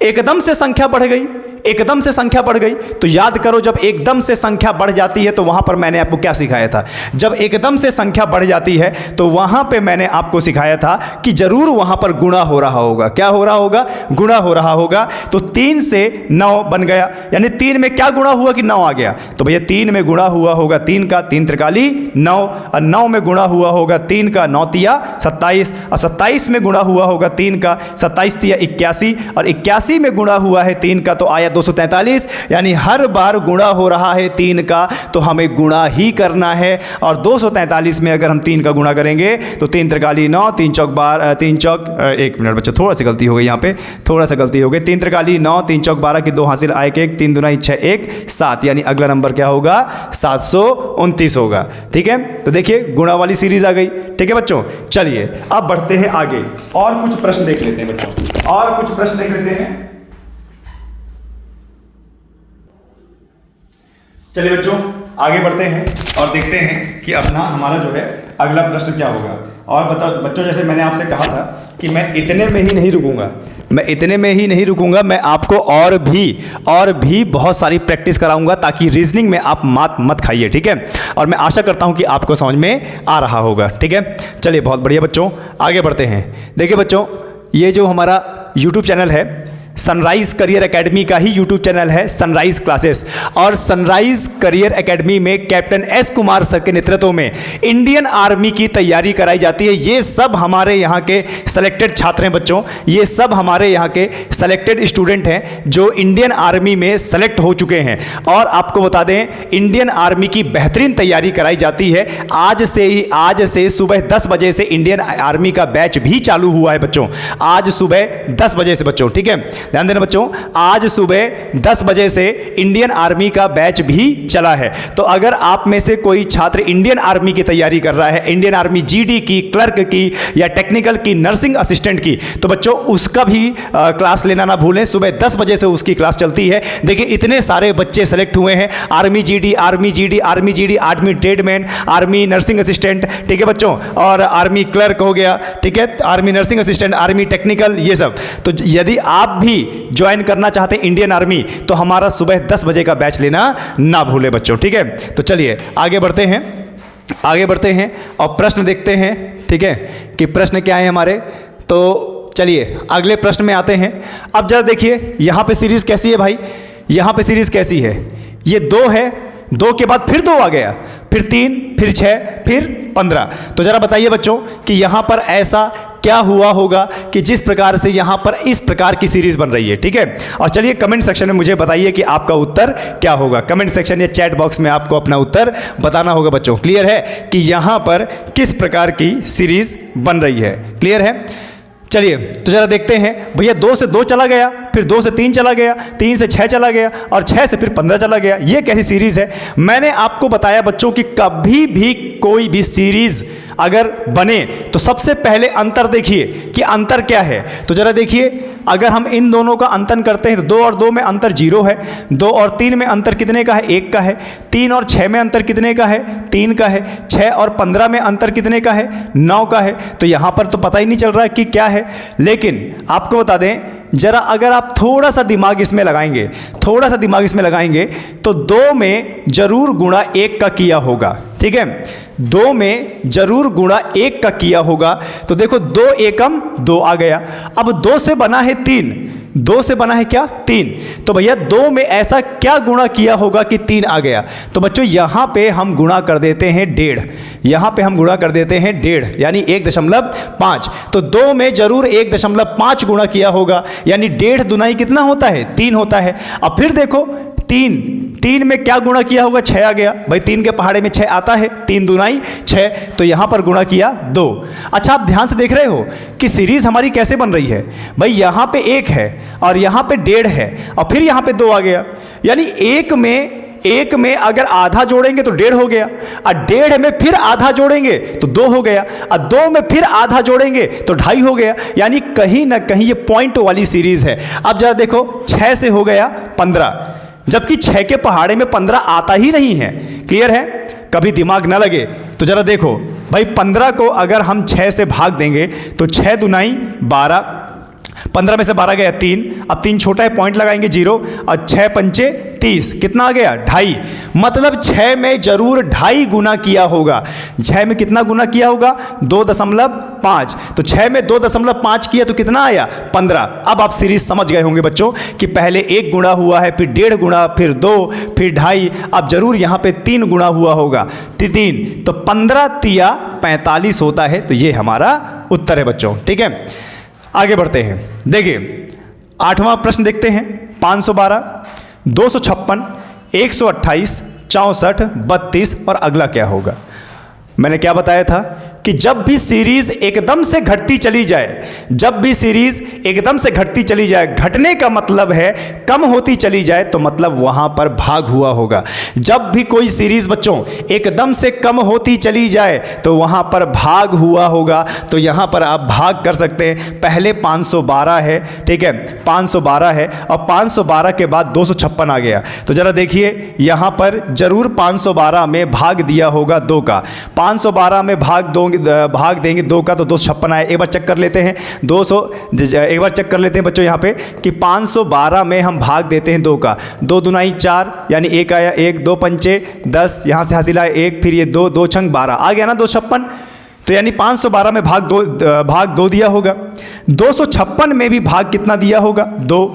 एकदम से संख्या बढ़ गई, एकदम से संख्या बढ़ गई। तो याद करो, जब एकदम से संख्या बढ़ जाती है तो वहां पर मैंने आपको क्या सिखाया था? जब एकदम से संख्या बढ़ जाती है तो वहां पे मैंने आपको सिखाया था कि जरूर वहां पर गुणा हो रहा होगा। क्या हो रहा होगा? गुणा हो रहा होगा। तो 3 से 9 बन गया, यानी 3 में क्या गुणा हुआ कि 9 आ गया? तो भैया 3 में गुणा हुआ होगा 3 का, 3 त्रिकाली 9, और 9 में गुणा हुआ होगा 3 का, 9 तिया 27, और 27 में गुणा हुआ होगा 3 का, 27 तिया 81, और 81 में गुणा हुआ है 3 का तो आया 243। यानी हर बार गुणा हो रहा है 3 का तो हमें गुणा ही करना है। और 243 में अगर हम 3 का गुणा करेंगे तो 3 त्रिकाली 9, 3 चौक 12, 3 चौक 1 मिनट बच्चों, थोड़ा सी गलती हो गई यहाँ पे, थोड़ा सा गलती हो गई। 3 त्रिकाली 9, 3 चौक 12 की 2 हासिल आए के 1, 3 दूना 6, 1 7, यानी अगला नंबर क्या होगा? 729 होगा। ठीक है, तो देखिए गुणा वाली सीरीज आ गई। ठीक है बच्चों, चलिए अब बढ़ते हैं आगे और कुछ प्रश्न देख लेते हैं बच्चों, और कुछ प्रश्न देख लेते हैं। चलिए बच्चों आगे बढ़ते हैं और देखते हैं कि अपना हमारा जो है अगला प्रश्न क्या होगा। और बच्चों जैसे मैंने आपसे कहा था कि मैं इतने में ही नहीं रुकूंगा, मैं इतने में ही नहीं रुकूंगा, मैं आपको और भी बहुत सारी प्रैक्टिस कराऊंगा ताकि रीजनिंग में आप मात मत खाइए। ठीक है, और मैं आशा करता हूं कि आपको समझ में आ रहा होगा। ठीक है, चलिए बहुत बढ़िया बच्चों आगे बढ़ते हैं। देखिए बच्चों, ये जो हमारा यूट्यूब चैनल है सनराइज करियर एकेडमी का ही यूट्यूब चैनल है, सनराइज क्लासेस। और सनराइज करियर एकेडमी में कैप्टन एस कुमार सर के नेतृत्व में इंडियन आर्मी की तैयारी कराई जाती है। ये सब हमारे यहाँ के सेलेक्टेड छात्र हैं बच्चों, ये सब हमारे यहाँ के सेलेक्टेड स्टूडेंट हैं जो इंडियन आर्मी में सेलेक्ट हो चुके हैं। और आपको बता दें, इंडियन आर्मी की बेहतरीन तैयारी कराई जाती है। आज से सुबह 10 बजे से इंडियन आर्मी का बैच भी चालू हुआ है बच्चों, आज सुबह 10 बजे से बच्चों। ठीक है, ध्यान देना बच्चों, आज सुबह 10 बजे से इंडियन आर्मी का बैच भी चला है। तो अगर आप में से कोई छात्र इंडियन आर्मी की तैयारी कर रहा है, इंडियन आर्मी जीडी की, क्लर्क की या टेक्निकल की, नर्सिंग असिस्टेंट की, तो बच्चों उसका भी क्लास लेना ना भूलें। सुबह 10 बजे से उसकी क्लास चलती है। देखिए इतने सारे बच्चे सेलेक्ट हुए हैं, army GD, army tradesman, army nursing assistant, ठीक है बच्चों, और आर्मी क्लर्क हो गया, ठीक है, army nursing assistant, army technical, ये सब। तो यदि आप भी ज्वाइन करना चाहते हैं इंडियन आर्मी तो हमारा सुबह 10 बजे का बैच लेना ना भूले बच्चों। ठीक है, तो चलिए आगे बढ़ते हैं और प्रश्न देखते हैं। ठीक है, कि प्रश्न क्या है हमारे। तो चलिए अगले प्रश्न में आते हैं। अब जरा देखिए यहाँ पे सीरीज कैसी है भाई, यहाँ पे सीरीज कैसी है। ये 2 है, 2 के बाद फिर 2 आ गया, फिर 3, फिर 6, फिर 15। तो जरा बताइए बच्चों कि यहाँ पर ऐसा क्या हुआ होगा कि जिस प्रकार से यहाँ पर इस प्रकार की सीरीज बन रही है। ठीक है, और चलिए कमेंट सेक्शन में मुझे बताइए कि आपका उत्तर क्या होगा। कमेंट सेक्शन या चैट बॉक्स में आपको अपना उत्तर बताना होगा बच्चों। क्लियर है कि यहाँ पर किस प्रकार की सीरीज बन रही है? क्लियर है? चलिए तो जरा देखते हैं। भैया 2 से 2 चला गया, फिर 2 से 3 चला गया, 3 से 6 चला गया और 6 से फिर 15 चला गया। ये कैसी सीरीज़ है? मैंने आपको बताया बच्चों कि कभी भी कोई भी सीरीज़ अगर बने तो सबसे पहले अंतर देखिए कि अंतर क्या है। तो जरा देखिए, अगर हम इन दोनों का अंतर करते हैं तो 2 और 2 में अंतर 0 है, 2 और 3 में अंतर कितने का है? 1 का है। 3 और 6 में अंतर कितने का है? 3 का है। 6 और 15 में अंतर कितने का है? 9 का है। तो यहाँ पर तो पता ही नहीं चल रहा है कि क्या है। लेकिन आपको बता दें, जरा अगर आप थोड़ा सा दिमाग इसमें लगाएंगे, थोड़ा सा दिमाग इसमें लगाएंगे तो 2 में जरूर गुणा 1 का किया होगा। ठीक है, 2 में जरूर गुणा 1 का किया होगा। तो देखो 2 एकम 2 आ गया। अब 2 से बना है 3, 2 से बना है क्या? 3। तो भैया 2 में ऐसा क्या गुणा किया होगा कि 3 आ गया? तो बच्चों यहाँ पे हम गुणा कर देते हैं 1.5, यहाँ पे हम गुणा कर देते हैं 1.5 यानी 1.5। तो 2 में जरूर 1.5 गुणा किया होगा, यानी 1.5 दुनाई कितना होता है? 3 होता है। अब फिर देखो 3 में क्या गुणा किया होगा? 6 आ गया। भाई 3 के पहाड़े में 6 आता है, 3 दुनाई 6, तो यहाँ पर गुणा किया 2। अच्छा, आप ध्यान से देख रहे हो कि सीरीज हमारी कैसे बन रही है। भाई यहाँ पे 1 है और यहाँ पे 1.5 है और फिर यहाँ पे 2 आ गया, यानी 1 में अगर आधा जोड़ेंगे तो 1.5 हो गया, और 1.5 में फिर आधा जोड़ेंगे तो 2 हो गया, और 2 में फिर आधा जोड़ेंगे तो 2.5 हो गया। यानी कहीं ना कहीं ये पॉइंट वाली सीरीज है। अब जरा देखो 6 से हो गया 15, जबकि 6 के पहाड़े में 15 आता ही नहीं है। क्लियर है? कभी दिमाग ना लगे तो जरा देखो भाई, 15 को अगर हम 6 से भाग देंगे तो 6 दुनाई 12, 15 में से 12 गया 3, अब 3 छोटा है, पॉइंट लगाएंगे 0, और 6 पंचे 30, कितना आ गया? 2.5। मतलब 6 में जरूर 2.5 गुना किया होगा। 6 में कितना गुना किया होगा? 2.5। तो 6 में 2.5 किया तो कितना आया? 15। अब आप सीरीज समझ गए होंगे बच्चों कि पहले 1 गुणा हुआ है, फिर 1.5 गुणा, फिर 2, फिर 2.5, अब जरूर यहाँ पे 3 गुणा हुआ होगा, 3। तो 15 तिया 45 होता है। तो ये हमारा उत्तर है बच्चों। ठीक है, आगे बढ़ते हैं। देखिए 8वां प्रश्न देखते हैं। 512, 256, 128, 64, 32 और अगला क्या होगा? मैंने क्या बताया था कि जब भी सीरीज एकदम से घटती चली जाए, जब भी सीरीज एकदम से घटती चली जाए, घटने का मतलब है कम होती चली जाए, तो मतलब वहां पर भाग हुआ होगा। जब भी कोई सीरीज बच्चों एकदम से कम होती चली जाए तो वहां पर भाग हुआ होगा। तो यहां पर आप भाग कर सकते हैं। पहले 512 है, ठीक है, 512 है और 512 के बाद 256 आ गया। तो जरा देखिए यहां पर जरूर 512 में भाग दिया होगा 2 का। 512 में भाग देंगे 2 का तो 256 आया। एक बार चेक कर लेते हैं 200, एक बार चेक कर लेते हैं बच्चों यहाँ पे कि 512 में हम भाग देते हैं 2 का। 2 दुनाई 4 यानी 1 आया, 1, 2 पंचे 10, यहाँ से हासिल आया 1, फिर ये 2, 2 छंग 12 आ गया ना 256। तो यानी 512 में भाग 2 दिया होगा। 256 में भी भाग कितना दिया होगा? 2।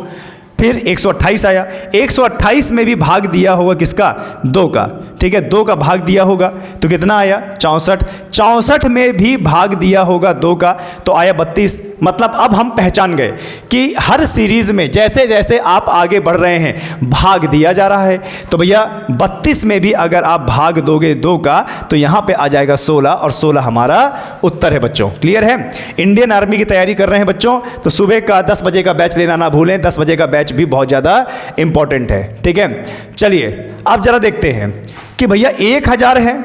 फिर 128 आया, 128 में भी भाग दिया होगा किसका? 2 का। ठीक है, 2 का भाग दिया होगा तो कितना आया? 64। 64 में भी भाग दिया होगा 2 का तो आया 32। मतलब अब हम पहचान गए कि हर सीरीज में जैसे जैसे आप आगे बढ़ रहे हैं भाग दिया जा रहा है। तो भैया 32 में भी अगर आप भाग दोगे 2 का तो यहाँ पे आ जाएगा 16 और 16 हमारा उत्तर है बच्चों। क्लियर है? इंडियन आर्मी की तैयारी कर रहे हैं बच्चों तो सुबह का 10 बजे का बैच लेना ना भूलें। 10 बजे का बैच भी बहुत ज़्यादा इंपॉर्टेंट है। ठीक है, चलिए अब जरा देखते हैं कि भैया 1000 है,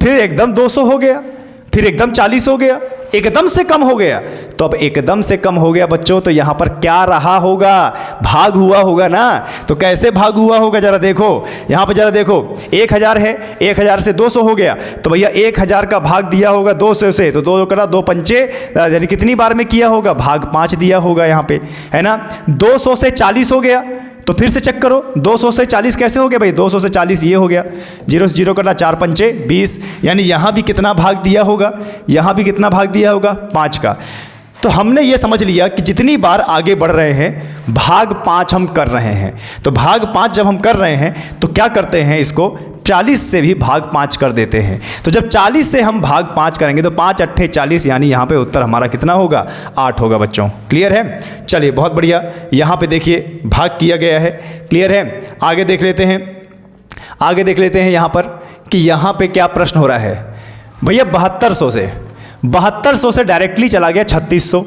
फिर एकदम 200 हो गया, फिर एकदम 40 हो गया, एकदम से कम हो गया। तो अब एकदम से कम हो गया बच्चों तो यहां पर क्या रहा होगा? भाग हुआ होगा ना। तो कैसे भाग हुआ होगा? जरा देखो यहां पर, जरा देखो 1000 है, 1000 से 200 हो गया तो भैया 1000 का भाग दिया होगा 200 से, तो 2 करा 2 पंचे यानी कितनी बार में किया होगा? भाग 5 दिया होगा यहाँ पे, है ना। 200 से 40 हो गया तो फिर से चेक करो 200 से 40 कैसे हो गया भाई? 200 से 40 ये हो गया, 0 से 0 करना 4 पंचे 20, यानी यहाँ भी कितना भाग दिया होगा? यहाँ भी कितना भाग दिया होगा? 5 का। तो हमने ये समझ लिया कि जितनी बार आगे बढ़ रहे हैं भाग 5 हम कर रहे हैं। तो भाग 5 जब हम कर रहे हैं तो क्या करते हैं? इसको 40 से भी भाग 5 कर देते हैं। तो जब 40 से हम भाग 5 करेंगे तो 5 अट्ठे 40, यानी यहाँ पे उत्तर हमारा कितना होगा? 8 होगा बच्चों। क्लियर है? चलिए बहुत बढ़िया, यहाँ पे देखिए भाग किया गया है। क्लियर है? आगे देख लेते हैं, आगे देख लेते हैं यहाँ पर कि यहाँ पे क्या प्रश्न हो रहा है। भैया 7200 से 7200 से डायरेक्टली चला गया 3600,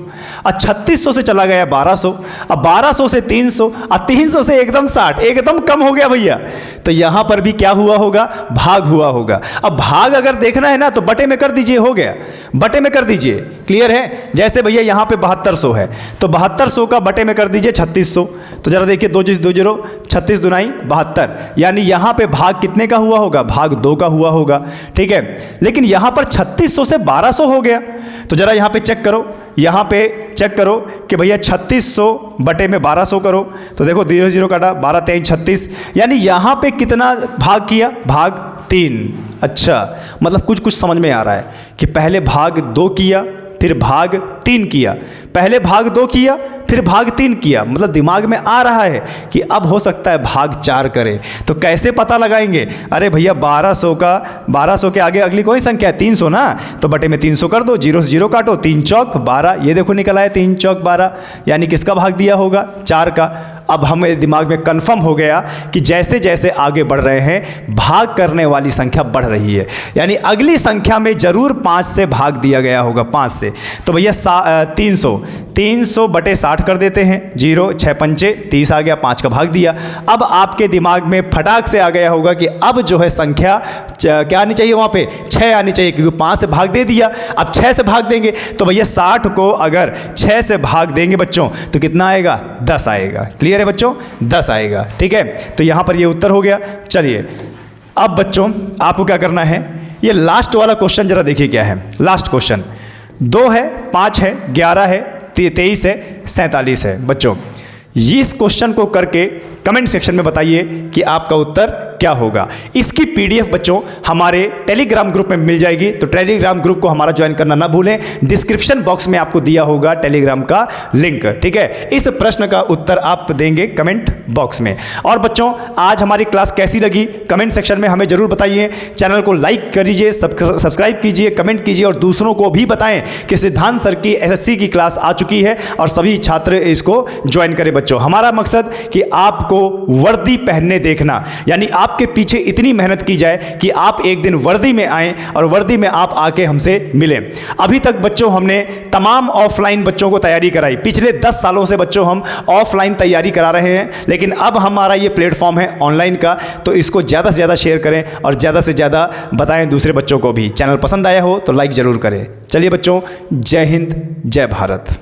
और 3600 से चला गया 1200, अब 1200 से 300, और 300 से एकदम 60, एकदम कम हो गया भैया। तो यहाँ पर भी क्या हुआ होगा, भाग हुआ होगा। अब भाग अगर देखना है ना तो बटे में कर दीजिए, हो गया, बटे में कर दीजिए, क्लियर है। जैसे भैया यहाँ पे 7200 है तो 7200 का बटे में कर दीजिए 3600, तो जरा देखिए 2 0 36 दुनाई 72, यानी यहाँ पे भाग कितने का हुआ होगा, भाग 2 का हुआ होगा, ठीक है। लेकिन यहाँ पर 3600 से 1200 हो गया, तो जरा यहाँ पे चेक करो, यहाँ पे चेक करो कि भैया 3600 बटे में 1200 करो, तो देखो 0 0 काटा, 12 3 36, यानी यहाँ पे कितना भाग किया, भाग 3। अच्छा, मतलब कुछ कुछ समझ में आ रहा है कि पहले भाग 2 किया फिर भाग 3 किया, पहले भाग 2 किया फिर भाग 3 किया, मतलब दिमाग में आ रहा है कि अब हो सकता है भाग 4 करे। तो कैसे पता लगाएंगे, अरे भैया 1200 के आगे अगली कोई संख्या है 300 ना, तो बटे में 300 कर दो, 0 से 0 काटो, 3 चौक 12, ये देखो निकल आया 3 चौक 12, यानी किसका भाग दिया होगा, 4 का। अब हमें दिमाग में कंफर्म हो गया कि जैसे जैसे आगे बढ़ रहे हैं भाग करने वाली संख्या बढ़ रही है, यानी अगली संख्या में जरूर 5 से भाग दिया गया होगा, 5 से। तो भैया 300 बटे 60 कर देते हैं, 0 6 पंचे 30 आ गया, 5 का भाग दिया। अब आपके दिमाग में फटाक से आ गया होगा कि अब जो है संख्या क्या आनी चाहिए, वहाँ पे 6 आनी चाहिए, क्योंकि 5 से भाग दे दिया, अब 6 से भाग देंगे। तो भैया 60 को अगर 6 से भाग देंगे बच्चों तो कितना आएगा, 10 आएगा। क्लियर है बच्चों, 10 आएगा, ठीक है। तो यहाँ पर ये उत्तर हो गया। चलिए अब बच्चों आपको क्या करना है, ये लास्ट वाला क्वेश्चन जरा देखिए क्या है। लास्ट क्वेश्चन 2 है, 5 है, 11 है, 23 है, 47 है। बच्चों इस क्वेश्चन को करके कमेंट सेक्शन में बताइए कि आपका उत्तर क्या होगा। इसकी पीडीएफ बच्चों हमारे टेलीग्राम ग्रुप में मिल जाएगी, तो टेलीग्राम ग्रुप को हमारा ज्वाइन करना ना भूलें, डिस्क्रिप्शन बॉक्स में आपको दिया होगा टेलीग्राम का लिंक, ठीक है। इस प्रश्न का उत्तर आप देंगे कमेंट बॉक्स में। और बच्चों आज हमारी क्लास कैसी लगी कमेंट सेक्शन में हमें जरूर बताइए। चैनल को लाइक करिए, सब्सक्राइब कीजिए, कमेंट कीजिए और दूसरों को भी बताएं कि सिद्धांत सर की एसएससी की क्लास आ चुकी है और सभी छात्र इसको ज्वाइन करें। बच्चों हमारा मकसद कि आपको वर्दी पहनने देखना, यानी आपके पीछे इतनी मेहनत की जाए कि आप एक दिन वर्दी में आएं और वर्दी में आप आके हमसे मिलें। अभी तक बच्चों हमने तमाम ऑफलाइन बच्चों को तैयारी कराई, पिछले 10 सालों से बच्चों हम ऑफलाइन तैयारी करा रहे हैं, लेकिन अब हमारा ये प्लेटफॉर्म है ऑनलाइन का, तो इसको ज़्यादा से ज़्यादा शेयर करें और ज़्यादा से ज़्यादा बताएं दूसरे बच्चों को भी। चैनल पसंद आया हो तो लाइक ज़रूर करें। चलिए बच्चों, जय हिंद, जय भारत।